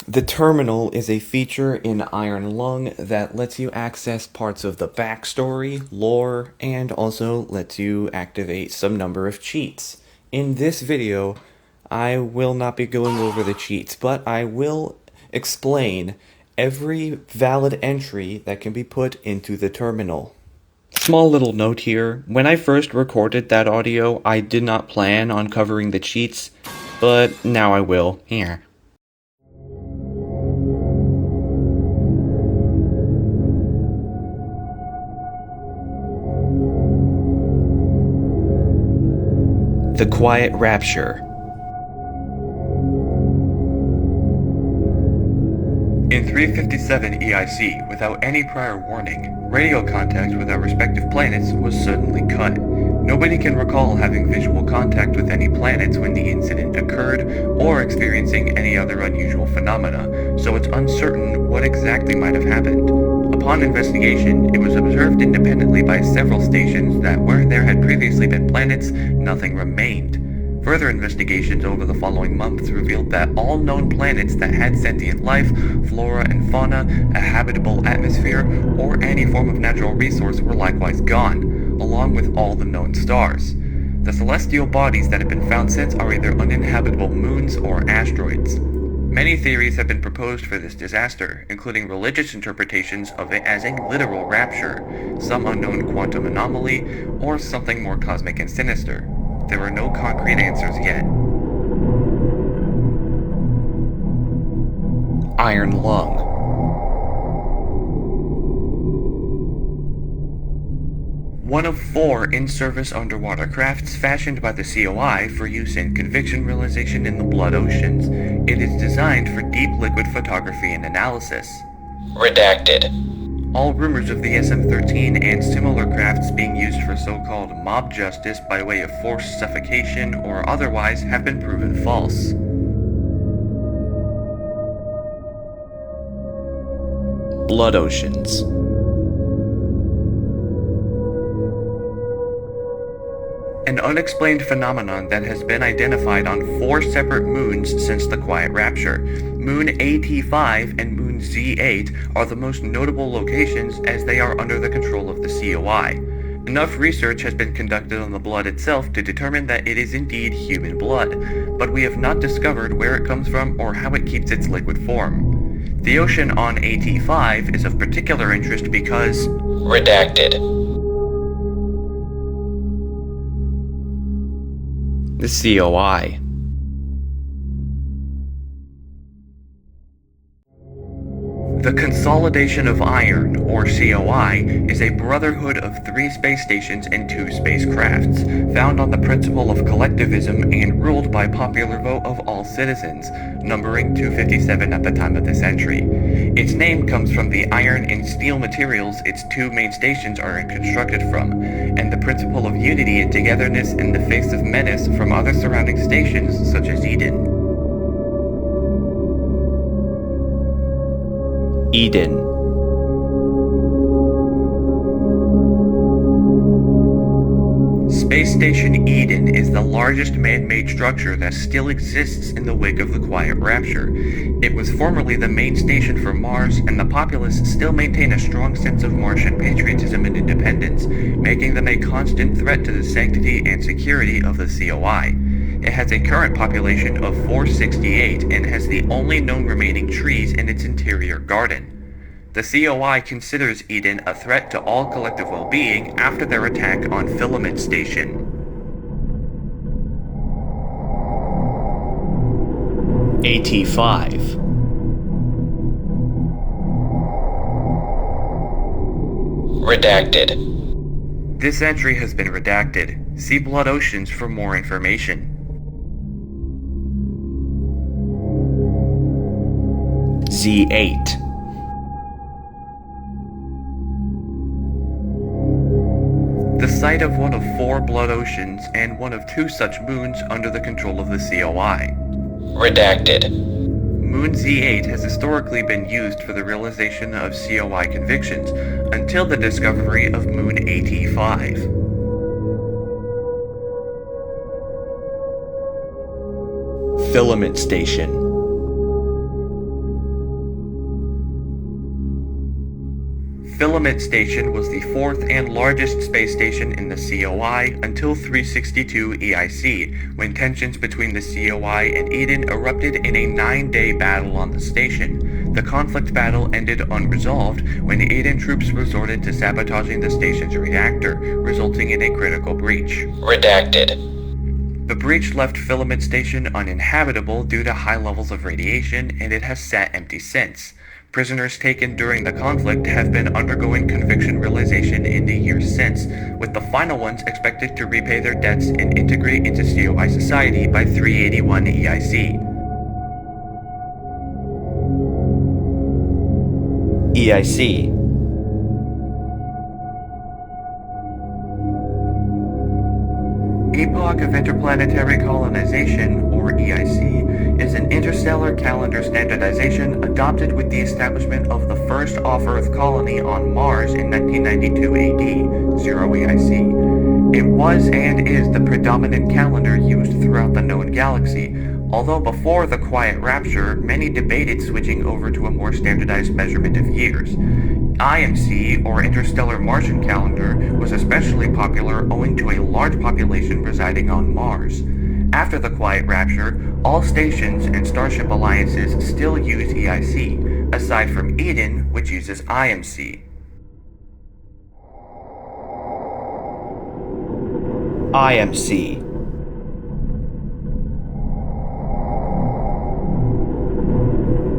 The terminal is a feature in Iron Lung that lets you access parts of the backstory, lore, and also lets you activate some number of cheats. In this video, I will not be going over the cheats, but I will explain every valid entry that can be put into the terminal. Small little note here, when I first recorded that audio, I did not plan on covering the cheats, but now I will. Here. The Quiet Rapture. In 357 EIC, without any prior warning, radio contact with our respective planets was suddenly cut. Nobody can recall having visual contact with any planets when the incident occurred, or experiencing any other unusual phenomena, so it's uncertain what exactly might have happened. Upon investigation, it was observed independently by several stations that where there had previously been planets, nothing remained. Further investigations over the following months revealed that all known planets that had sentient life, flora and fauna, a habitable atmosphere, or any form of natural resource were likewise gone, along with all the known stars. The celestial bodies that have been found since are either uninhabitable moons or asteroids. Many theories have been proposed for this disaster, including religious interpretations of it as a literal rapture, some unknown quantum anomaly, or something more cosmic and sinister. There are no concrete answers yet. Iron Lung. One of 4 in-service underwater crafts fashioned by the COI for use in conviction realization in the blood oceans. It is designed for deep liquid photography and analysis. Redacted. All rumors of the SM-13 and similar crafts being used for so-called mob justice by way of forced suffocation or otherwise have been proven false. Blood oceans. An unexplained phenomenon that has been identified on 4 separate moons since the Quiet Rapture. Moon AT5 and Moon Z8 are the most notable locations as they are under the control of the COI. Enough research has been conducted on the blood itself to determine that it is indeed human blood, but we have not discovered where it comes from or how it keeps its liquid form. The ocean on AT5 is of particular interest because... Redacted. The COI. The Consolidation of Iron, or COI, is a brotherhood of 3 space stations and 2 spacecrafts, found on the principle of collectivism and ruled by popular vote of all citizens, numbering 257 at the time of this entry. Its name comes from the iron and steel materials its 2 main stations are constructed from, and the principle of unity and togetherness in the face of menace from other surrounding stations such as Eden. Eden. Space Station Eden is the largest man-made structure that still exists in the wake of the Quiet Rapture. It was formerly the main station for Mars, and the populace still maintain a strong sense of Martian patriotism and independence, making them a constant threat to the sanctity and security of the COI. It has a current population of 468 and has the only known remaining trees in its interior garden. The COI considers Eden a threat to all collective well-being after their attack on Filament Station. AT5. Redacted. This entry has been redacted. See Blood Oceans for more information. Z8. The site of one of 4 blood oceans and one of 2 such moons under the control of the COI. Redacted. Moon Z8 has historically been used for the realization of COI convictions until the discovery of Moon AT5. Filament Station. Filament Station was the fourth and largest space station in the COI until 362 EIC, when tensions between the COI and Eden erupted in a 9-day battle on the station. The conflict battle ended unresolved when Eden troops resorted to sabotaging the station's reactor, resulting in a critical breach. Redacted. The breach left Filament Station uninhabitable due to high levels of radiation, and it has sat empty since. Prisoners taken during the conflict have been undergoing conviction realization in the years since, with the final ones expected to repay their debts and integrate into COI society by 381 EIC. EIC. Epoch of Interplanetary Colonization, or EIC, is an interstellar calendar standardization adopted with the establishment of the first off-Earth colony on Mars in 1992 AD, 0 EIC. It was and is the predominant calendar used throughout the known galaxy, although before the Quiet Rapture, many debated switching over to a more standardized measurement of years. IMC, or Interstellar Martian Calendar, was especially popular owing to a large population residing on Mars. After the Quiet Rapture, all stations and Starship alliances still use EIC, aside from Eden, which uses IMC. IMC.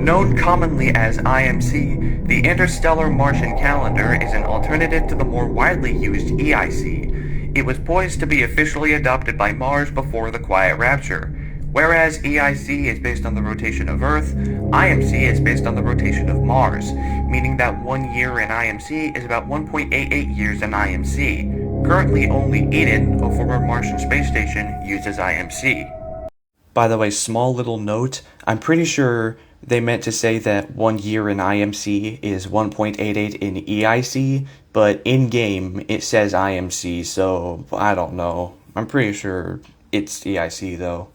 Known commonly as IMC, the Interstellar Martian Calendar is an alternative to the more widely used EIC. It was poised to be officially adopted by Mars before the Quiet Rapture. Whereas EIC is based on the rotation of Earth, IMC is based on the rotation of Mars, meaning that 1 year in IMC is about 1.88 years in IMC. Currently only Eden, a former Martian space station, uses IMC. By the way, small little note, I'm pretty sure they meant to say that 1 year in IMC is 1.88 in EIC, but in-game it says IMC, so I don't know. I'm pretty sure it's EIC though.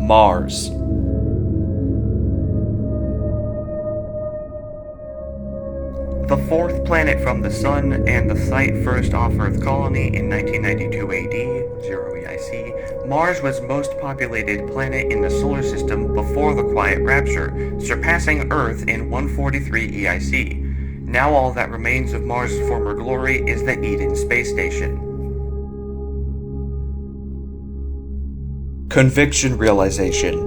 Mars. The fourth planet from the Sun and the site first off-Earth colony in 1992 AD, 0 EIC, Mars was most populated planet in the solar system before the Quiet Rapture, surpassing Earth in 143 EIC. Now all that remains of Mars' former glory is the Eden space station. Conviction realization.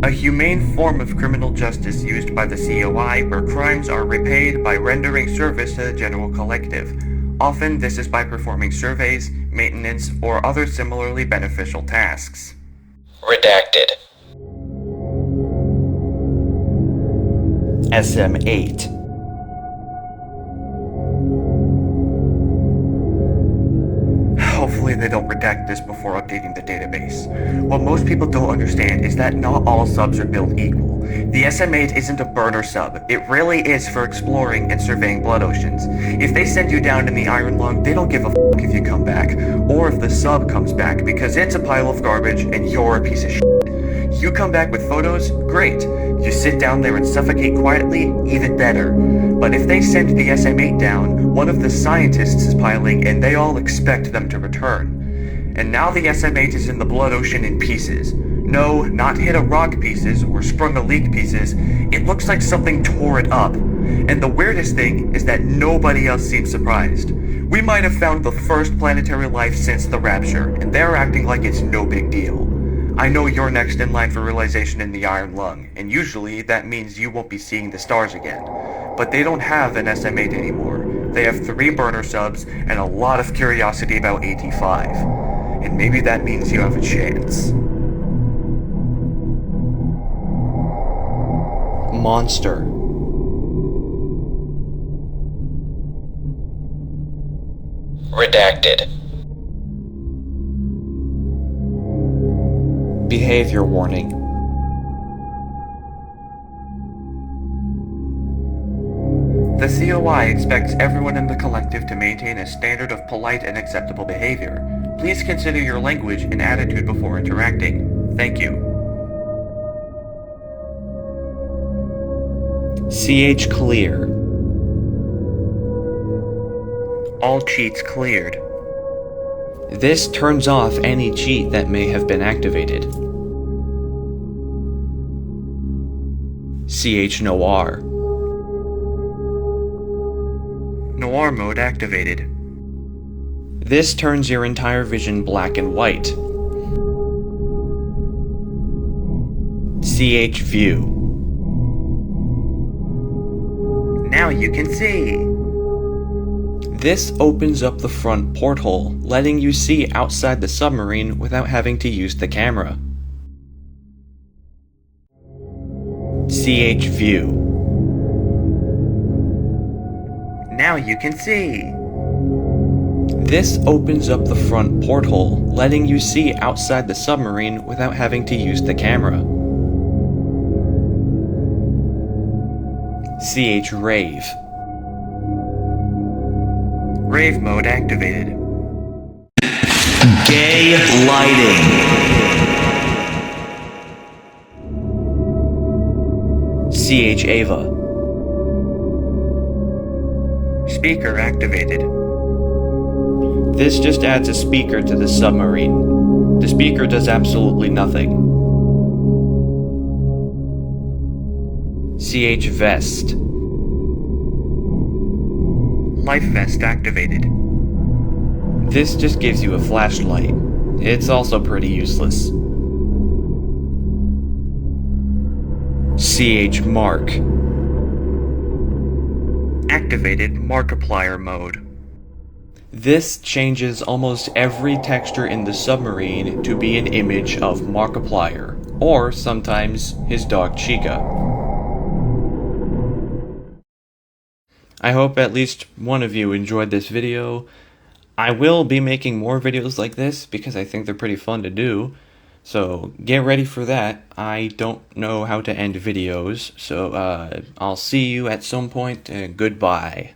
A humane form of criminal justice used by the COI where crimes are repaid by rendering service to the general collective. Often this is by performing surveys, maintenance, or other similarly beneficial tasks. Redacted. SM8. Hopefully they don't redact this before updating the database. What most people don't understand is that not all subs are built equal. The SM8 isn't a burner sub. It really is for exploring and surveying blood oceans. If they send you down in the Iron Lung, they don't give a f*** if you come back, or if the sub comes back, because it's a pile of garbage and you're a piece of shit. You come back with photos, great. You sit down there and suffocate quietly, even better. But if they send the SM8 down, one of the scientists is piling and they all expect them to return. And now the SM8 is in the blood ocean in pieces. No, not hit a rock pieces or sprung a leak pieces. It looks like something tore it up. And the weirdest thing is that nobody else seems surprised. We might have found the first planetary life since the Rapture, and they're acting like it's no big deal. I know you're next in line for realization in the Iron Lung, and usually that means you won't be seeing the stars again. But they don't have an SM8 anymore. They have 3 burner subs and a lot of curiosity about AT5. And maybe that means you have a chance. Monster. Redacted. Behavior warning. The COI expects everyone in the collective to maintain a standard of polite and acceptable behavior. Please consider your language and attitude before interacting. Thank you. CH clear. All cheats cleared. This turns off any cheat that may have been activated. CH noir. Noir mode activated. This turns your entire vision black and white. CH view. Now you can see. This opens up the front porthole, letting you see outside the submarine without having to use the camera. CH view. Now you can see. This opens up the front porthole, letting you see outside the submarine without having to use the camera. CH rave. Rave mode activated. Gay lighting. CH Ava. Speaker activated. This just adds a speaker to the submarine. The speaker does absolutely nothing. CH vest. Life vest activated. This just gives you a flashlight. It's also pretty useless. CH mark. Activated Markiplier mode. This changes almost every texture in the submarine to be an image of Markiplier, or sometimes his dog Chica. I hope at least one of you enjoyed this video. I will be making more videos like this because I think they're pretty fun to do. So get ready for that. I don't know how to end videos, so I'll see you at some point. Goodbye.